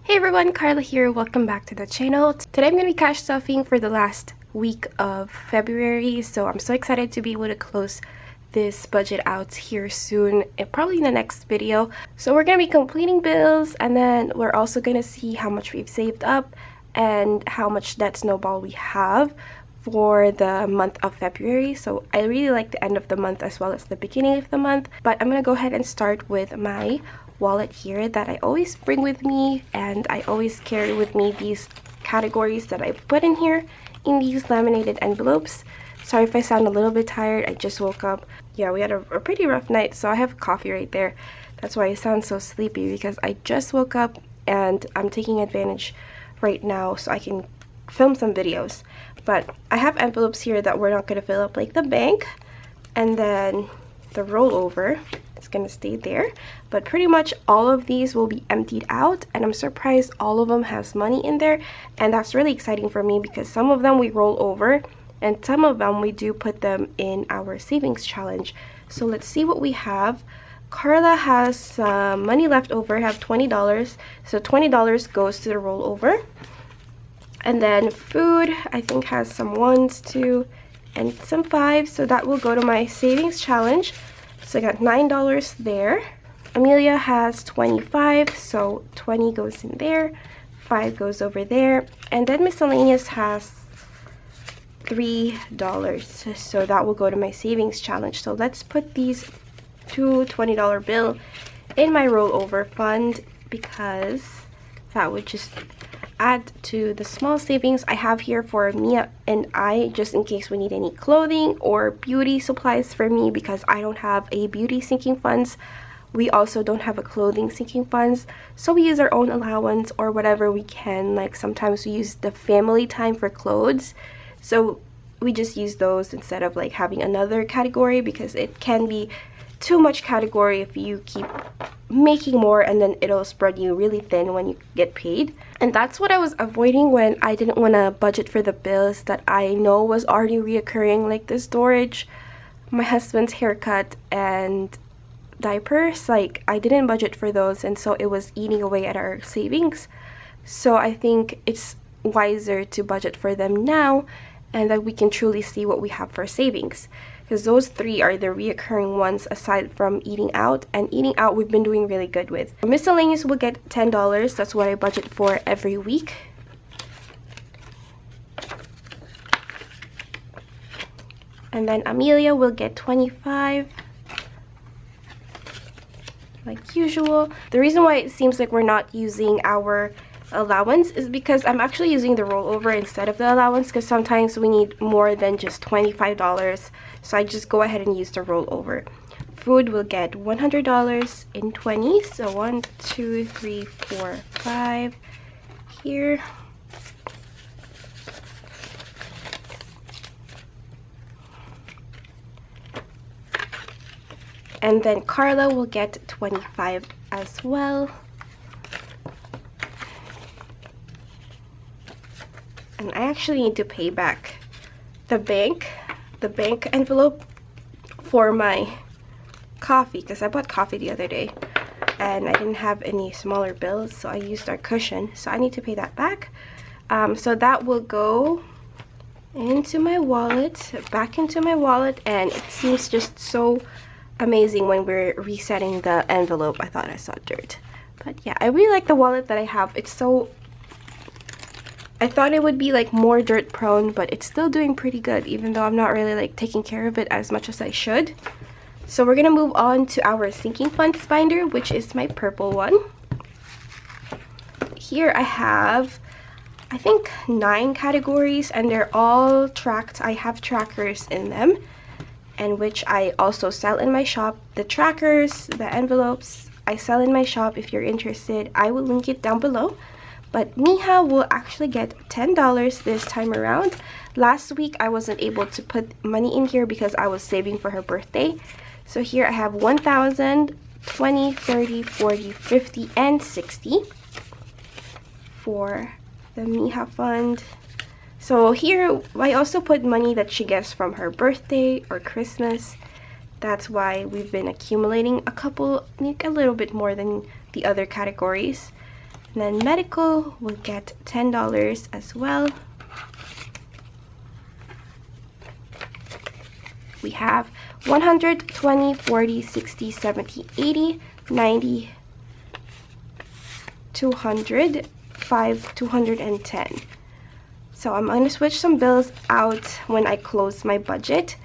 Hey everyone, Carla here. Welcome back to the channel. Today I'm going to be cash stuffing for the last week of February, so I'm so excited to be able to close this budget out here soon, and probably in the next video. So we're going to be completing bills, and then we're also going to see how much we've saved up and how much debt snowball we have for the month of February. So I really like the end of the month as well as the beginning of the month, but I'm going to go ahead and start with my wallet here that I always bring with me, and I always carry with me these categories that I've put in here in these laminated envelopes. Sorry if I sound a little bit tired. I just woke up. Yeah, we had a pretty rough night, so I have coffee right there. That's why I sound so sleepy, because I just woke up and I'm taking advantage right now so I can film some videos. But I have envelopes here that we're not going to fill up, like the bank, and then the rollover is going to stay there, but pretty much all of these will be emptied out, and I'm surprised all of them has money in there, and that's really exciting for me because some of them we roll over and some of them we do put them in our savings challenge. So let's see what we have. Carla has money left over. I have $20, so $20 goes to the rollover. And then food, I think, has some ones, two, and some fives, so that will go to my savings challenge. So I got $9 there. Amelia has 25, so 20 goes in there, 5 goes over there, and then miscellaneous has $3, so that will go to my savings challenge. So let's put these two $20 bill in my rollover fund, because that would just add to the small savings I have here for Mia and I, just in case we need any clothing or beauty supplies for me, because I don't have a beauty sinking funds. We also don't have a clothing sinking funds, so we use our own allowance or whatever we can. Like sometimes we use the family time for clothes, so we just use those instead of like having another category, because it can be too much category if you keep making more, and then it'll spread you really thin when you get paid. And that's what I was avoiding when I didn't want to budget for the bills that I know was already reoccurring, like the storage, my husband's haircut, and diapers. Like I didn't budget for those, and so it was eating away at our savings. So I think it's wiser to budget for them now, and that we can truly see what we have for savings, because those three are the reoccurring ones aside from eating out, and eating out we've been doing really good with. Miscellaneous will get $10. That's what I budget for every week. And then Amelia will get 25, like usual. The reason why it seems like we're not using our allowance is because I'm actually using the rollover instead of the allowance, because sometimes we need more than just $25, so I just go ahead and use the rollover. Food will get $100 in 20, so 1, 2, 3, 4, 5 here. And then Carla will get 25 as well. And I actually need to pay back the bank envelope for my coffee, because I bought coffee the other day and I didn't have any smaller bills, so I used our cushion, so I need to pay that back. So that will go into my wallet, back into my wallet, and it seems just so amazing when we're resetting the envelope. I thought I saw dirt, but yeah, I really like the wallet that I have. It's so, I thought it would be like more dirt prone, but it's still doing pretty good, even though I'm not really like taking care of it as much as I should. So we're gonna move on to our sinking funds binder, which is my purple one. Here I have, I think, 9 categories, and they're all tracked. I have trackers in them, and which I also sell in my shop. The trackers, the envelopes, I sell in my shop. If you're interested, I will link it down below. But Miha will actually get $10 this time around. Last week I wasn't able to put money in here because I was saving for her birthday. So here I have 1,000, 20, 30, 40, 50, and 60 for the Miha fund. So here I also put money that she gets from her birthday or Christmas. That's why we've been accumulating a little bit more than the other categories. And then medical will get $10 as well. We have 100, 20, 40, 60, 70, 80, 90, 200, 5, 210. So I'm going to switch some bills out when I close my budget.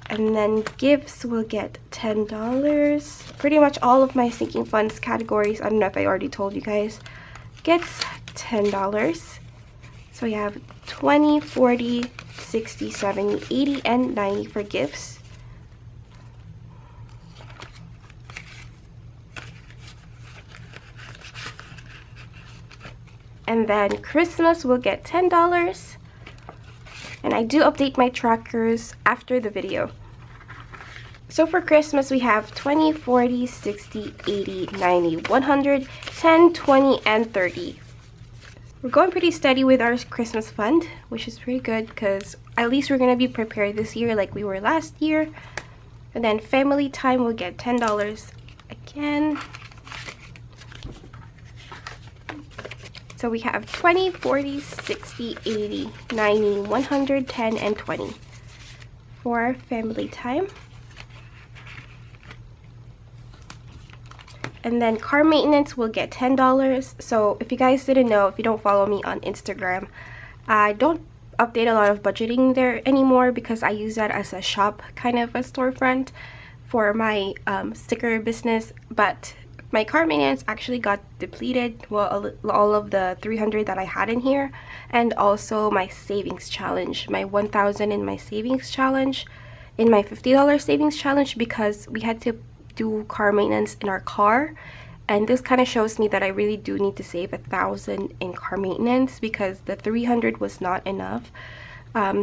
And then gifts will get $10. Pretty much all of my sinking funds categories, I don't know if I already told you guys, gets $10. So we have 20, 40, 60, 70, 80, and 90 for gifts. And then Christmas will get $10. And I do update my trackers after the video. So for Christmas, we have 20, 40, 60, 80, 90, 100, 10, 20, and 30. We're going pretty steady with our Christmas fund, which is pretty good because at least we're going to be prepared this year like we were last year. And then family time will get $10 again. So we have 20, 40, 60, 80, 90, 100, 10, and 20 for family time. And then car maintenance will get $10. So if you guys didn't know, if you don't follow me on Instagram, I don't update a lot of budgeting there anymore because I use that as a shop, kind of a storefront for my sticker business. But my car maintenance actually got depleted, well, all of the 300 that I had in here, and also my savings challenge, my 1,000 in my savings challenge, in my $50 savings challenge, because we had to do car maintenance in our car. And this kind of shows me that I really do need to save 1,000 in car maintenance because the 300 was not enough.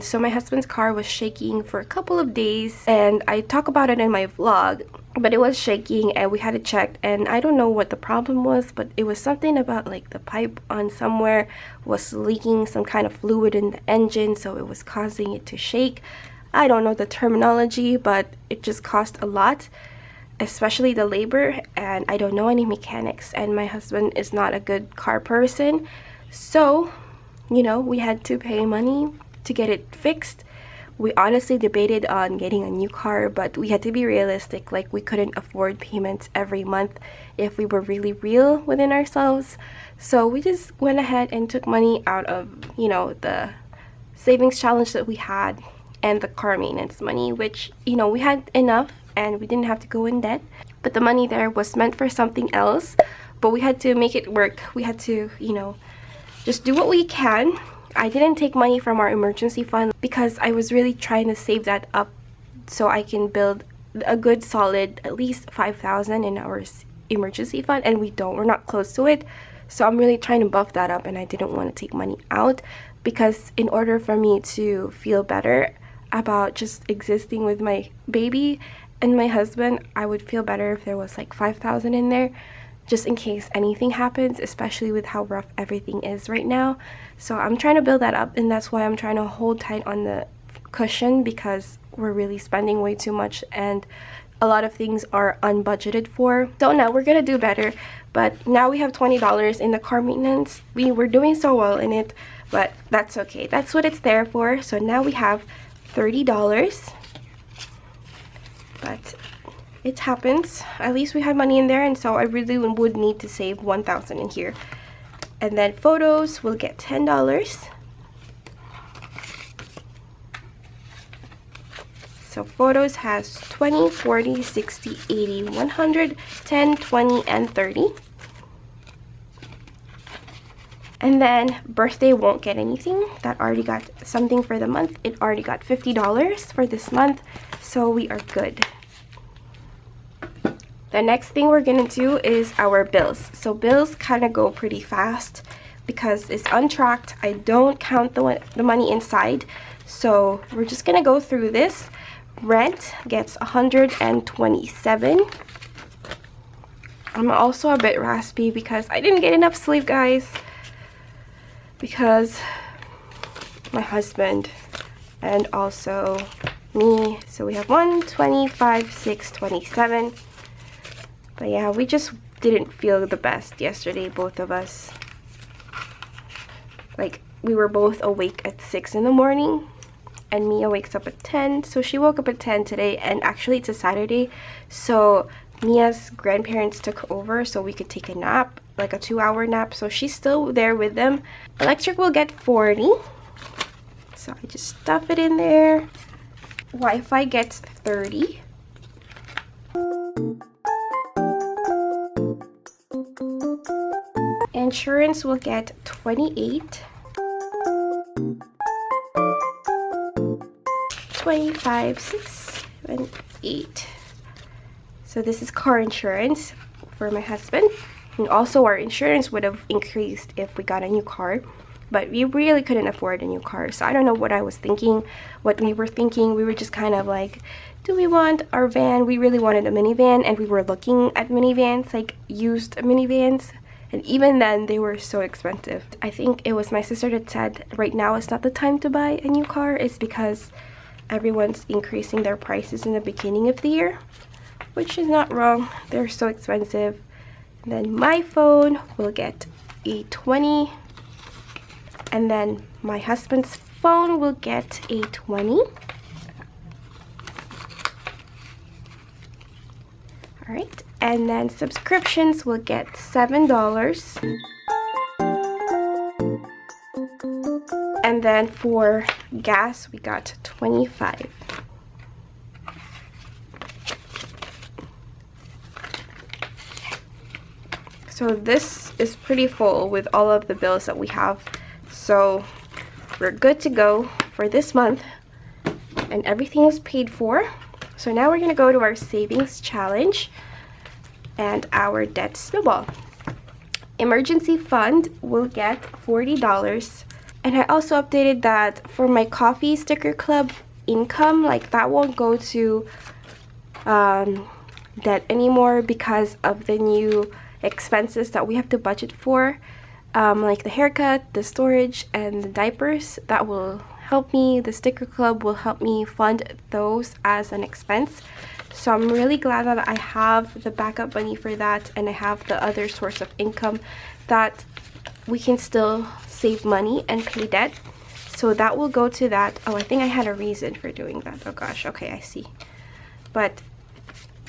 So my husband's car was shaking for a couple of days, and I talk about it in my vlog, but it was shaking and we had it checked, and I don't know what the problem was, but it was something about like the pipe on somewhere was leaking some kind of fluid in the engine, so it was causing it to shake. I don't know the terminology, but it just cost a lot, especially the labor, and I don't know any mechanics, and my husband is not a good car person, so you know, we had to pay money to get it fixed. We honestly debated on getting a new car, but we had to be realistic. Like, we couldn't afford payments every month if we were really real within ourselves, so we just went ahead and took money out of, you know, the savings challenge that we had and the car maintenance money, which, you know, we had enough and we didn't have to go in debt, but the money there was meant for something else, but we had to make it work. We had to, you know, just do what we can. I didn't take money from our emergency fund because I was really trying to save that up so I can build a good solid at least 5,000 in our emergency fund, and we're not close to it. So I'm really trying to buff that up, and I didn't want to take money out because in order for me to feel better about just existing with my baby and my husband, I would feel better if there was like 5,000 in there, just in case anything happens, especially with how rough everything is right now. So I'm trying to build that up, and that's why I'm trying to hold tight on the cushion, because we're really spending way too much and a lot of things are unbudgeted for. So now we're gonna do better, but now we have $20 in the car maintenance. We were doing so well in it, but that's okay. That's what it's there for. So now we have $30, but it happens. At least we had money in there, and so I really would need to save 1,000 in here. And then photos will get $10. So photos has 20, 40, 60, 80, 100, 10, 20, and 30. And then birthday won't get anything. That already got something for the month. It already got $50 for this month, so we are good. The next thing we're gonna do is our bills. So bills kind of go pretty fast because it's untracked. I don't count the money inside. So we're just gonna go through this. Rent gets $127. I'm also a bit raspy because I didn't get enough sleep, guys. Because my husband and also me. So we have 125, 6, 27. But yeah, we just didn't feel the best yesterday, both of us. Like, we were both awake at 6 in the morning, and Mia wakes up at 10. So she woke up at 10 today, and actually it's a Saturday, so Mia's grandparents took over so we could take a nap, like a 2-hour nap. So she's still there with them. Electric will get 40, so I just stuff it in there. Wi-Fi gets 30. Insurance will get 28. 25, 6, 7, 8. So this is car insurance for my husband. And also our insurance would have increased if we got a new car, but we really couldn't afford a new car. So I don't know what I was thinking, what we were thinking. We were just kind of like, do we want our van? We really wanted a minivan, and we were looking at minivans, like used minivans. And even then, they were so expensive. I think it was my sister that said right now is not the time to buy a new car. It's because everyone's increasing their prices in the beginning of the year, which is not wrong. They're so expensive. And then my phone will get a 20. And then my husband's phone will get a 20. All right. And then subscriptions will get $7. And then for gas, we got 25. So this is pretty full with all of the bills that we have. So we're good to go for this month. And everything is paid for. So now we're going to go to our savings challenge and our debt snowball. Emergency fund will get $40. And I also updated that for my coffee sticker club income, like that won't go to debt anymore because of the new expenses that we have to budget for, like the haircut, the storage, and the diapers. That will help me. The sticker club will help me fund those as an expense. So I'm really glad that I have the backup money for that, and I have the other source of income that we can still save money and pay debt. So that will go to that. Oh, I think I had a reason for doing that. Oh gosh, okay, I see. But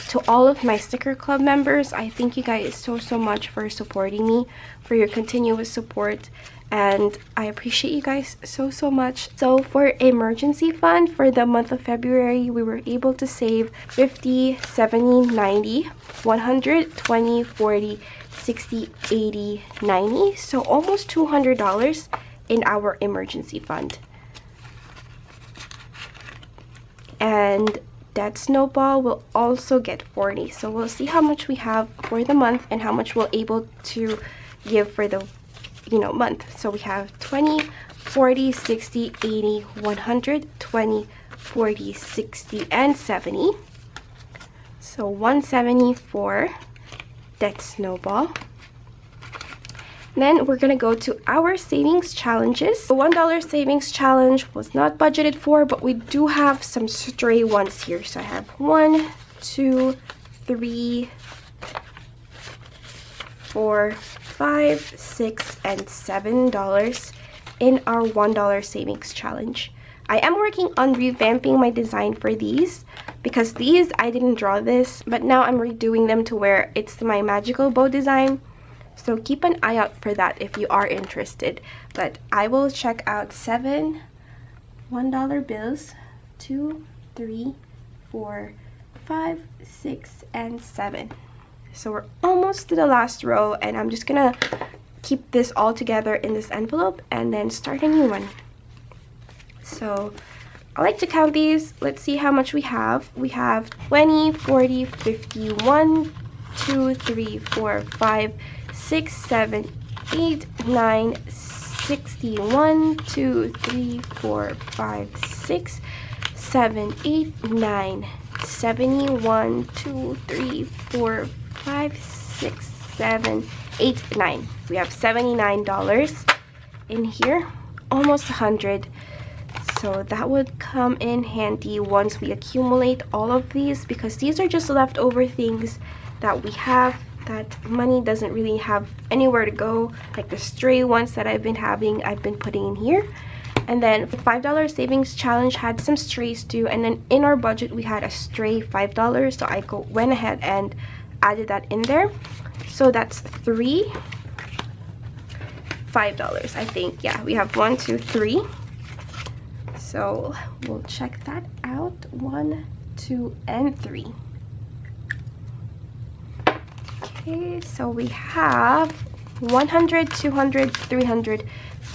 to all of my sticker club members, I thank you guys so much for supporting me, for your continuous support, and I appreciate you guys so much. So for emergency fund for the month of February, we were able to save 50, 70, 90, 100, 20, 40, 60, 80, 90. So almost $200 in our emergency fund. And that snowball will also get 40. So we'll see how much we have for the month and how much we're able to give for the month. So we have 20, 40, 60, 80, 100, 20, 40, 60, and 70. So 170 for that snowball. Then we're gonna go to our savings challenges. The $1 savings challenge was not budgeted for, but we do have some stray ones here. So I have 1, 2, 3, 4, 5, 6, and $7 in our $1 savings challenge. I am working on revamping my design for these, because these, I didn't draw this, but now I'm redoing them to where it's my magical bow design. So keep an eye out for that if you are interested. But I will check out 7 $1 bills, 2, 3, 4, 5, 6, and 7. So we're almost to the last row, and I'm just gonna keep this all together in this envelope and then start a new one. So I like to count these. Let's see how much we have. We have 20, 40, 50, 1, 2, 3, 4, 5, 6, 7, 8, 9, 60, 1, 2, 3, 4, 5, 6, 7, 8, 9, 70, 1, 2, 3, 4, 5, 6, 7, 8, 9. We have $79 in here, almost 100. So that would come in handy once we accumulate all of these, because these are just leftover things that we have that money doesn't really have anywhere to go. Like the stray ones that I've been having, I've been putting in here. And then $5 savings challenge had some strays too, and then in our budget we had a stray $5, so I went ahead and added that in there. So that's three $5, I think. Yeah, we have 1, 2, 3. So we'll check that out. 1, 2, and 3. Okay, so we have 100, 200, 300,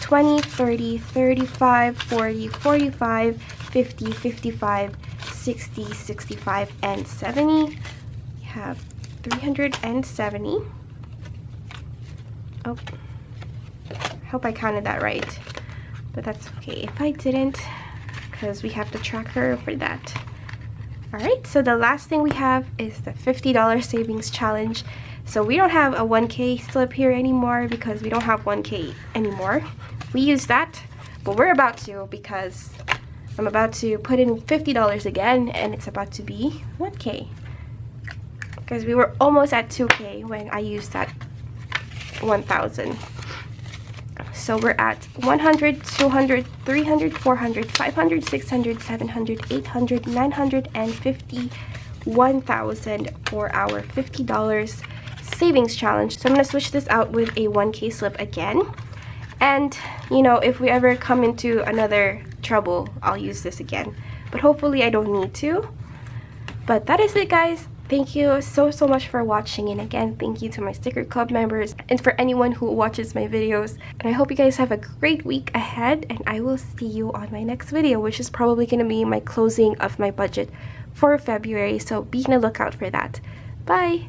20, 30, 35, 40, 45, 50, 55, 60, 65, and 70. We have 370. Oh, I hope I counted that right, but that's okay if I didn't, because we have the tracker for that. Alright, so the last thing we have is the $50 savings challenge. So we don't have a 1K slip here anymore because we don't have 1K anymore. We use that, but we're about to, because I'm about to put in $50 again, and it's about to be 1K. Because we were almost at 2K when I used that 1,000. So we're at 100, 200, 300, 400, 500, 600, 700, 800, 950, 1,000 for our $50 savings challenge. So I'm going to switch this out with a 1K slip again. And, you know, if we ever come into another trouble, I'll use this again. But hopefully I don't need to. But that is it, guys. Thank you so much for watching, and again, thank you to my sticker club members and for anyone who watches my videos. And I hope you guys have a great week ahead, and I will see you on my next video, which is probably going to be my closing of my budget for February, so be on the lookout for that. Bye!